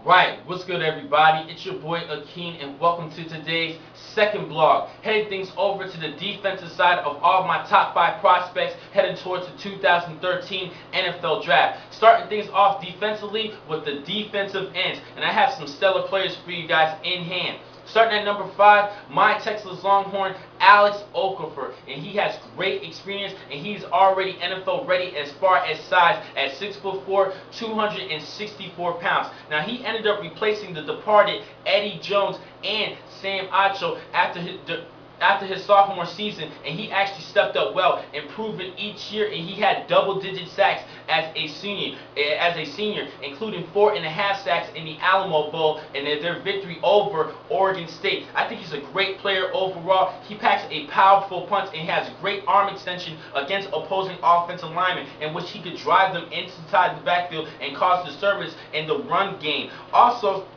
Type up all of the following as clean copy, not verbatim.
Alright, what's good everybody? It's your boy Akeen and welcome to today's second blog. Heading things over to the defensive side of all my top 5 prospects heading towards the 2013 NFL Draft. Starting things off defensively with the defensive ends. And I have some stellar players for you guys in hand. Starting at number 5, my Texas Longhorn, Alex Okafor. And he has great experience and he's already NFL ready as far as size at 6'4", 264 pounds. Now he ended up replacing the departed Eddie Jones and Sam Acho after his sophomore season, and he actually stepped up well, improving each year, and he had double-digit sacks as a senior, including 4.5 sacks in the Alamo Bowl and their victory over Oregon State. I think he's a great player overall. He packs a powerful punch and has great arm extension against opposing offensive linemen, in which he could drive them inside the backfield and cause disturbance in the run game. Also,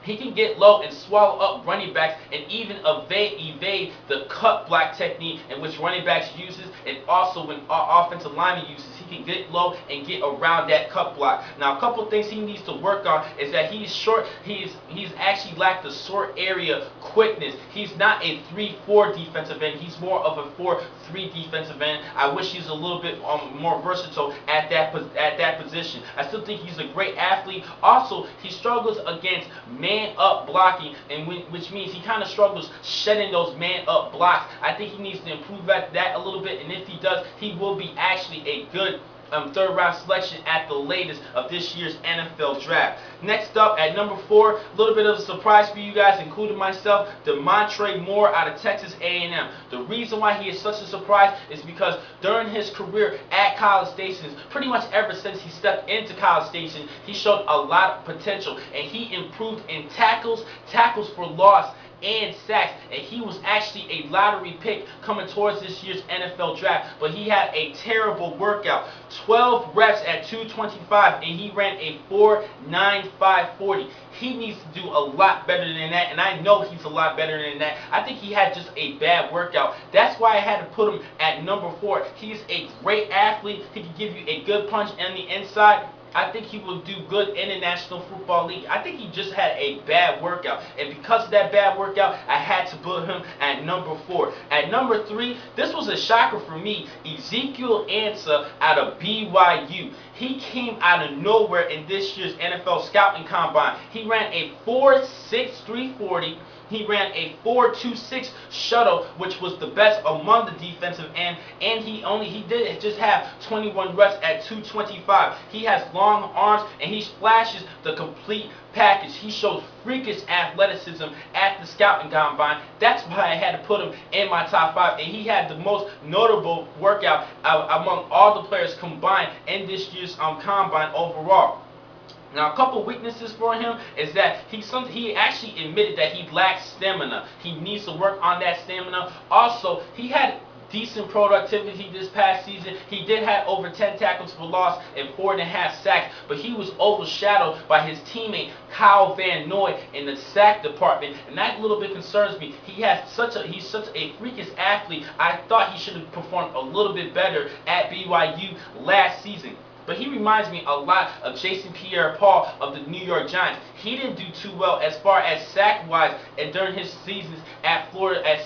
he can get low and swallow up running backs and even evade the cut block technique in which running backs uses, and also when offensive lineman uses. He can get low and get around that cut block. Now, a couple things he needs to work on is that he's short. He's actually lacked the short area quickness. He's not a 3-4 defensive end. He's more of a 4-3 defensive end. I wish he's a little bit more versatile at that position. I still think he's a great athlete. Also, he struggles against man-up blocking, and which means he kind of struggles shedding those man-up blocks. I think he needs to improve at that a little bit, and if he does, he will be actually a good third-round selection at the latest of this year's NFL Draft. Next up, at number 4, a little bit of a surprise for you guys, including myself, Demontre Moore out of Texas A&M. The reason why he is such a surprise is because during his career at College Station, pretty much ever since he stepped into College Station, he showed a lot of potential, and he improved in tackles for loss, and sacks, and he was actually a lottery pick coming towards this year's NFL Draft, but he had a terrible workout. 12 reps at 225, and he ran a 4.9540. He needs to do a lot better than that, and I know he's a lot better than that. I think he had just a bad workout. That's why I had to put him at number 4. He's a great athlete. He can give you a good punch on the inside. I think he will do good in the National Football League. I think he just had a bad workout. And because of that bad workout, I had to put him at number 4. At number 3, this was a shocker for me. Ezekiel Ansah out of BYU. He came out of nowhere in this year's NFL Scouting Combine. He ran a 4.6340. He ran a 4.26 shuttle, which was the best among the defensive end, and he did just have 21 reps at 225. He has long arms, and he flashes the complete package. He shows freakish athleticism at the Scouting Combine. That's why I had to put him in my top 5, and he had the most notable workout among all the players combined in this year's Combine overall. Now, a couple weaknesses for him is that he actually admitted that he lacks stamina. He needs to work on that stamina. Also, he had decent productivity this past season. He did have over 10 tackles for loss and 4.5 sacks, but he was overshadowed by his teammate Kyle Van Noy in the sack department, and that little bit concerns me. He's such a freakish athlete. I thought he should have performed a little bit better at BYU last season. But he reminds me a lot of Jason Pierre-Paul of the New York Giants. He didn't do too well as far as sack-wise and during his seasons at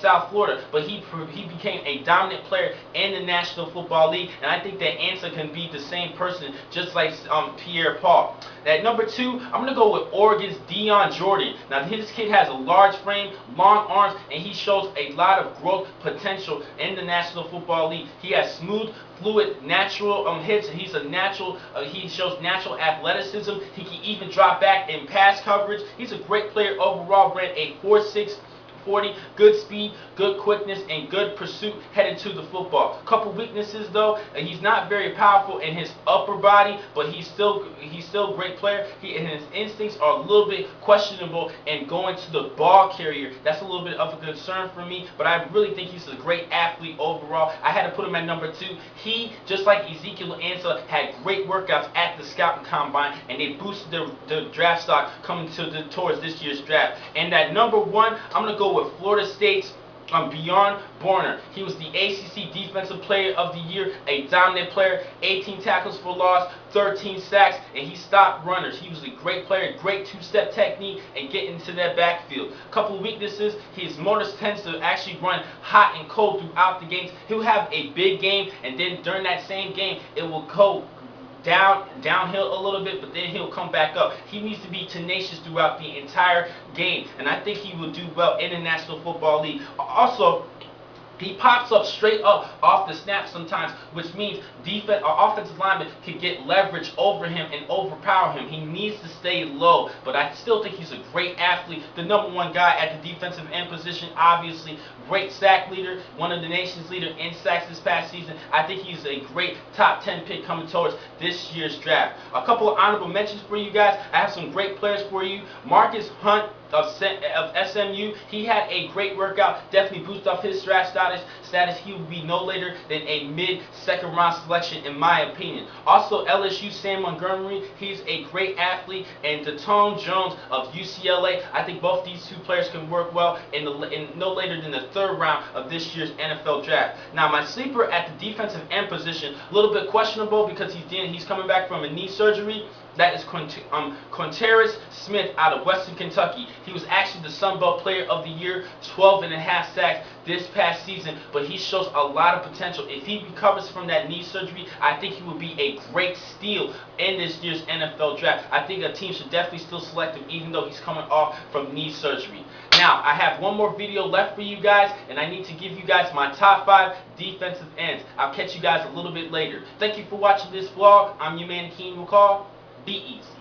South Florida, but he became a dominant player in the National Football League, and I think that Ansah can be the same person just like Pierre-Paul. At number 2, I'm going to go with Oregon's Dion Jordan. Now, this kid has a large frame, long arms, and he shows a lot of growth potential in the National Football League. He has smooth, fluid, natural hits. He's a natural. He shows natural athleticism. He can even drop back in pass coverage. He's a great player overall. Ran a 4.640, good speed, good quickness, and good pursuit headed to the football. Couple weaknesses though, he's not very powerful in his upper body, but he's still a great player. And his instincts are a little bit questionable and going to the ball carrier. That's a little bit of a concern for me, but I really think he's a great athlete overall. I had to put him at number 2. He, just like Ezekiel Ansah, had great workouts at the Scouting Combine, and they boosted the draft stock coming towards this year's draft. And at number 1, I'm going to go with Florida State's Bjorn Borner. He was the ACC Defensive Player of the Year, a dominant player, 18 tackles for loss, 13 sacks, and he stopped runners. He was a great player, great two-step technique, and getting into that backfield. A couple of weaknesses: his motor tends to actually run hot and cold throughout the games. He'll have a big game, and then during that same game, it will go downhill a little bit, but then he'll come back up. He needs to be tenacious throughout the entire game, and I think he will do well in the National Football League. Also, he pops up straight up off the snap sometimes, which means offensive linemen can get leverage over him and overpower him. He needs to stay low, but I still think he's a great athlete. The #1 guy at the defensive end position, obviously. Great sack leader, one of the nation's leader in sacks this past season. I think he's a great top 10 pick coming towards this year's draft. A couple of honorable mentions for you guys. I have some great players for you. Marcus Hunt of SMU. He had a great workout, definitely boosted up his draft status. He will be no later than a mid-second round selection in my opinion. Also, LSU Sam Montgomery, he's a great athlete, and Datone Jones of UCLA. I think both these two players can work well in no later than the 3rd round of this year's NFL draft. Now, my sleeper at the defensive end position, a little bit questionable because he's coming back from a knee surgery. That is Quantaris Smith out of Western Kentucky. He was actually the Sun Belt Player of the Year, 12.5 sacks this past season, but he shows a lot of potential. If he recovers from that knee surgery, I think he will be a great steal in this year's NFL draft. I think a team should definitely still select him, even though he's coming off from knee surgery. Now, I have one more video left for you guys, and I need to give you guys my top 5 defensive ends. I'll catch you guys a little bit later. Thank you for watching this vlog. I'm your man, Akeem McCall. Be easy.